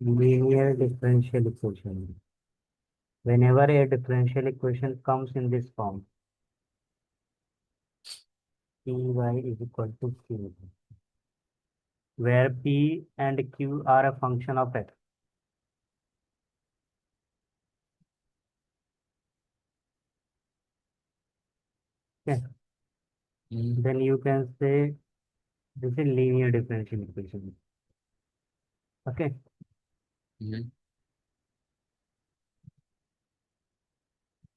Linear differential equation. Whenever a differential equation comes in this form, Py is equal to Q, where P and Q are a function of x. Okay. Then you can say this is linear differential equation. Okay.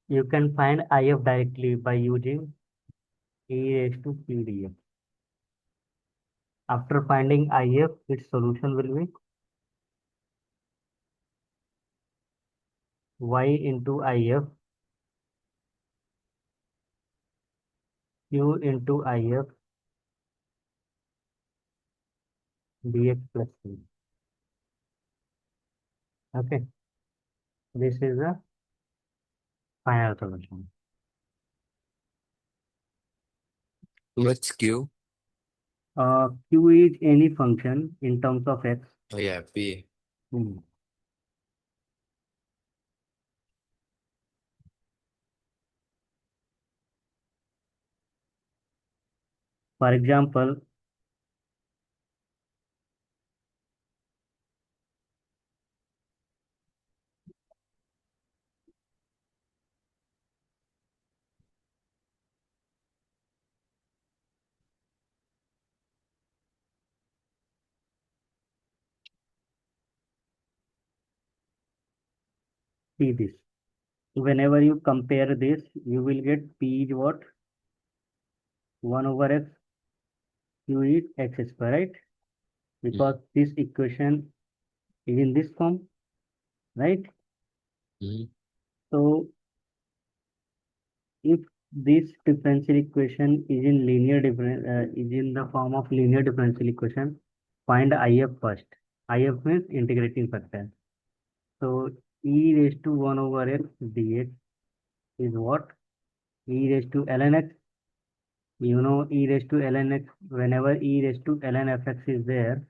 You can find IF directly by using e raised to p dx. After finding IF, its solution will be y into IF, q into IF, dx plus c. Okay. This is the final solution. What's Q? Q is any function in terms of x. Oh yeah, P. Hmm. For example, see this. Whenever you compare this, you will get P is what? 1 over x, Q is x square, right? Because this equation is in this form, right? Mm-hmm. So if this differential equation is in the form of linear differential equation, find IF first. IF means integrating factor. So e raised to 1 over x dx is what? E raised to ln x. You know e raised to ln x. Whenever e raised to ln fx is there,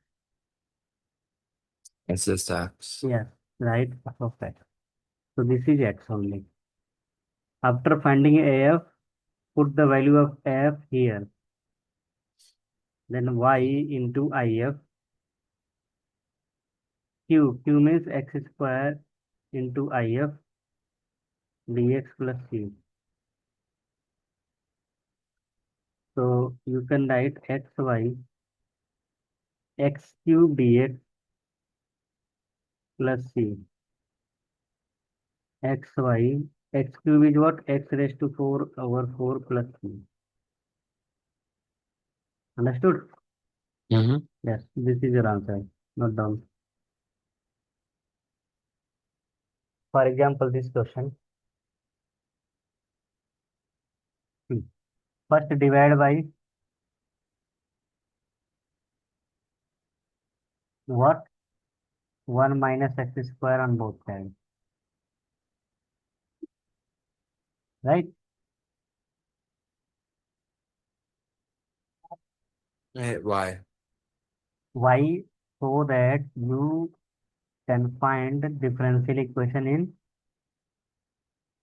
It's just X. yes, right, of x. So this is x only. After finding AF, put the value of f here. Then y into IF. Q means x square into IF dx plus c. So you can write xy x cube dx plus c. Xy x cube is what? X raised to 4 over 4 plus c. Understood? Mm-hmm. Yes, this is your answer. Note down. For example, this question. First divide by what? 1 minus x square on both sides. Right? Why? Why? So that you can find the differential equation in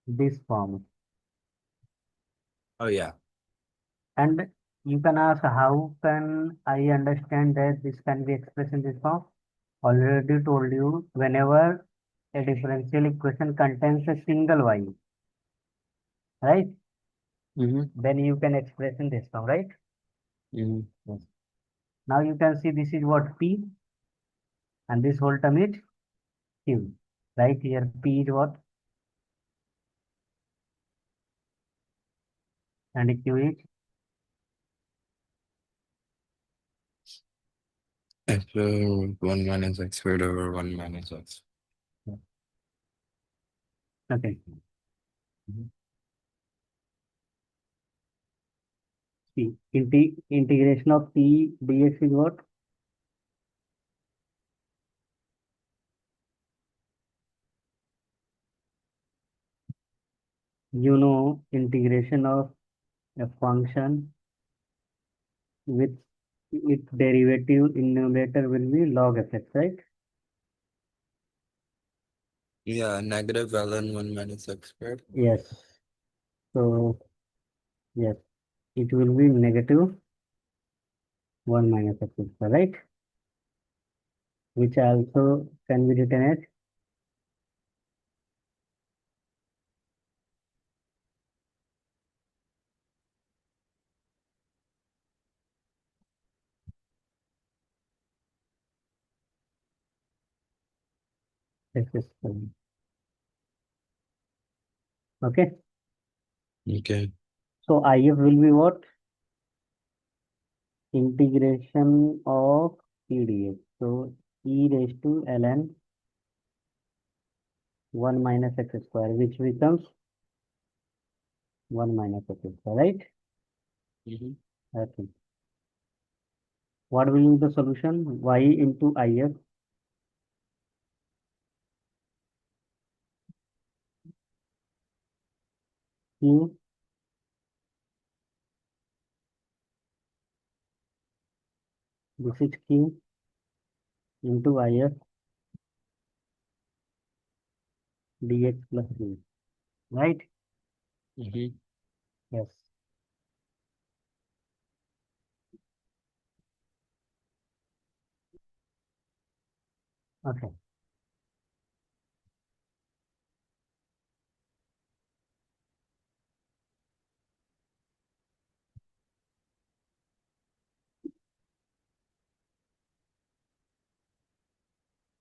this form. Oh yeah. And you can ask, how can I understand that this can be expressed in this form? Already told you, whenever a differential equation contains a single y, right? Mm-hmm. Then you can express in this form, right? Mm-hmm. Yes. Now you can see this is what P, and this whole term is Q. Right here, P is what? And Q is, X 1 minus X squared over 1 minus X. okay. See, integration of P dx is what? You know, integration of a function with its derivative in numerator will be log fx, right? Yeah, negative ln 1 minus x squared. Yes. So yes, it will be negative 1 minus x square, right? Which also can be written as x square. Okay. Okay. So IF will be what? Integration of e dx. So e raised to ln 1 minus x square, which becomes 1 minus x square, right? Mm-hmm. Okay. What will be the solution? Y into IF, Q, this is Q into IF dx plus C, right? Mm-hmm. Yes. Okay.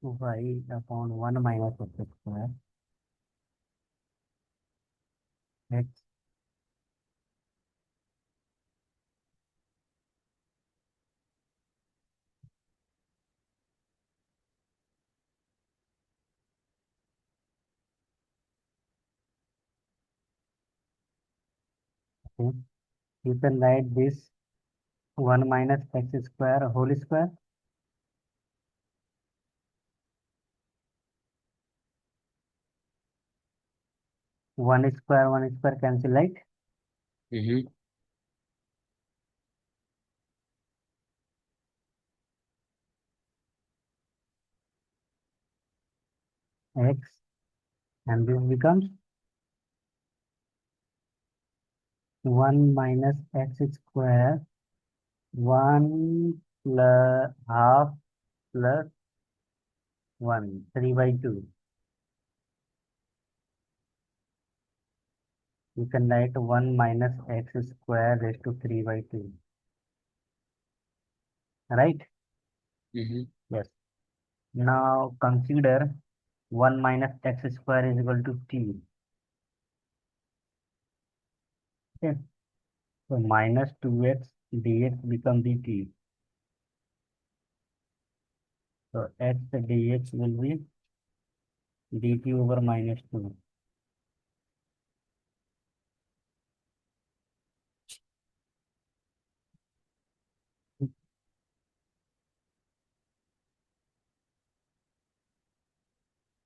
Y upon 1 minus x square, x, okay. You can write this 1 minus x square whole square. 1 square cancel, right? Mm-hmm. X, and this becomes 1 minus x square, 1 plus half plus 1, 3 by 2. You can write 1 minus x square raised to 3 by 2. Right? Mm-hmm. Yes. Now consider 1 minus x square is equal to t. Okay. So minus 2x dx become dt. So x dx will be dt over minus 2.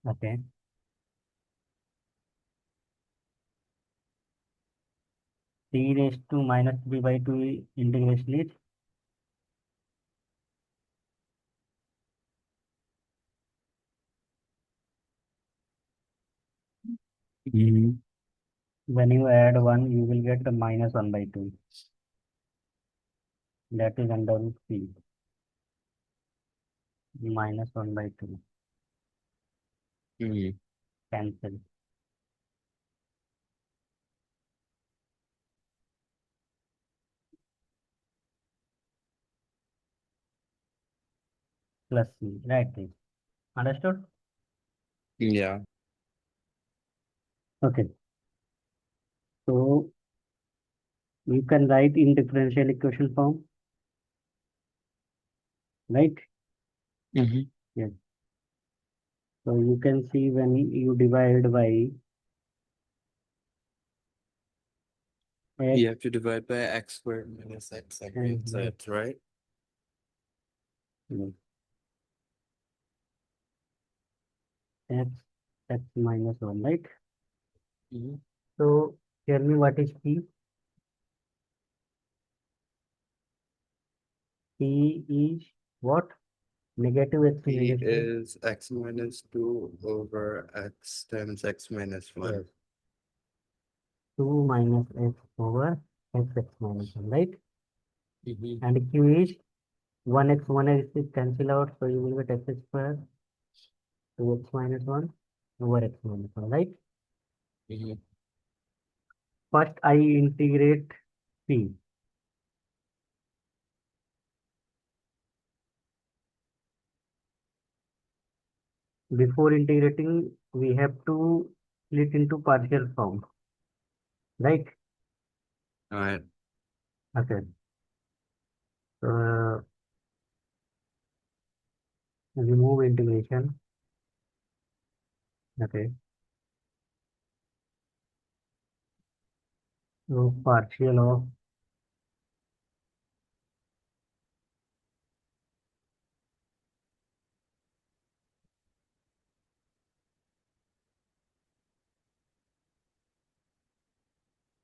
Okay. T raised to minus 3 by 2 integration is Mm-hmm. when you add 1, you will get the minus 1 by 2. That is under root c. Minus 1 by 2. Mm-hmm. Cancel. Plus c. Right. Understood? Yeah. Okay. So you can write in differential equation form. Right? Mm-hmm. Yes. So you can see when you divide by x You have to divide by x squared minus x and against by it, right? yes, x, x minus 1, right? Mm-hmm. So tell me what is p? P is what? Negative x to P negative. is x minus 2 over x times x minus 1. Yes. 2 minus x over x minus 1, right? Mm-hmm. And q is 1x is cancel out, so you will get x square 2x minus 1 over x minus 1, right? Mm-hmm. First, I integrate p. Before integrating, we have to split into partial form, right? All right. Okay. So remove integration. Okay. So partial of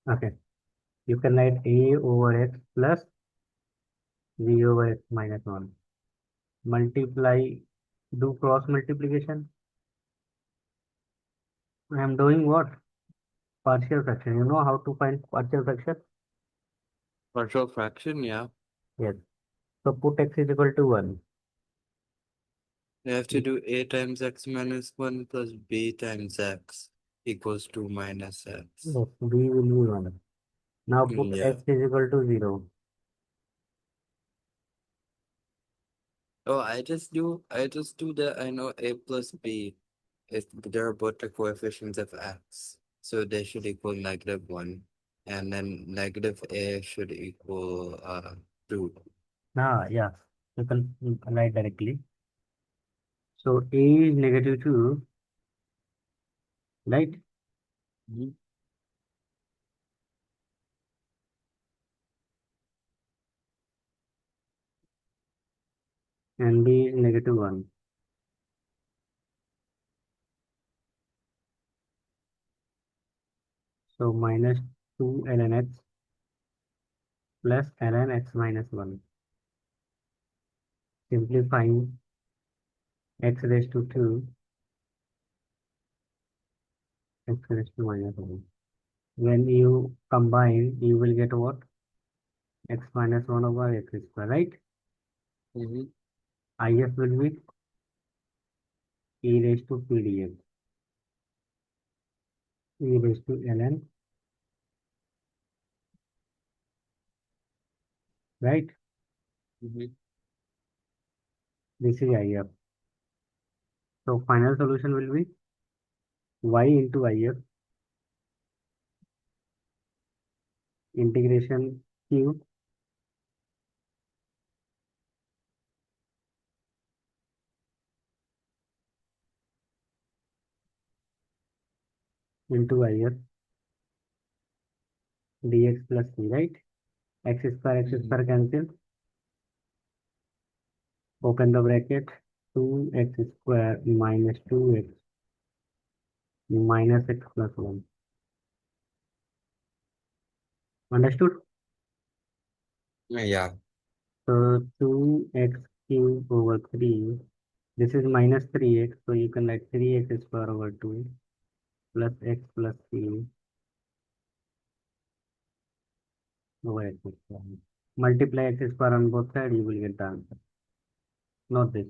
okay. You can write a over x plus v over x minus 1. Multiply, do cross multiplication. I am doing what? Partial fraction. You know how to find partial fraction? Partial fraction, yeah. Yes. So put x is equal to 1. You have to do a times x minus 1 plus b times x equals 2 minus x. Yes, b will be 1. Now put Yeah. x is equal to 0. Oh, I just do that. I know a plus b if they're both the coefficients of x. So they should equal -1. And then negative a should equal 2. Ah, yeah. You can write directly. So a is negative 2, right? Mhm. And b is negative 1. So minus 2 ln x plus ln x minus 1. Simplifying x raised to 2, x raised to minus 1. When you combine, you will get what? X minus 1 over x square, right? Mhm. If will be e raised to p dx, e raised to ln, right? Mhm. This is if. So final solution will be y into if integration q into if dx plus c, right? X Mhm. square cancel. Open the bracket. 2x square minus 2x minus x plus 1. Understood? Yeah. So 2x cube over 3. This is minus 3x. So you can write 3x square over 2 plus x plus c over x square. Multiply x square on both sides, you will get the answer. Not this.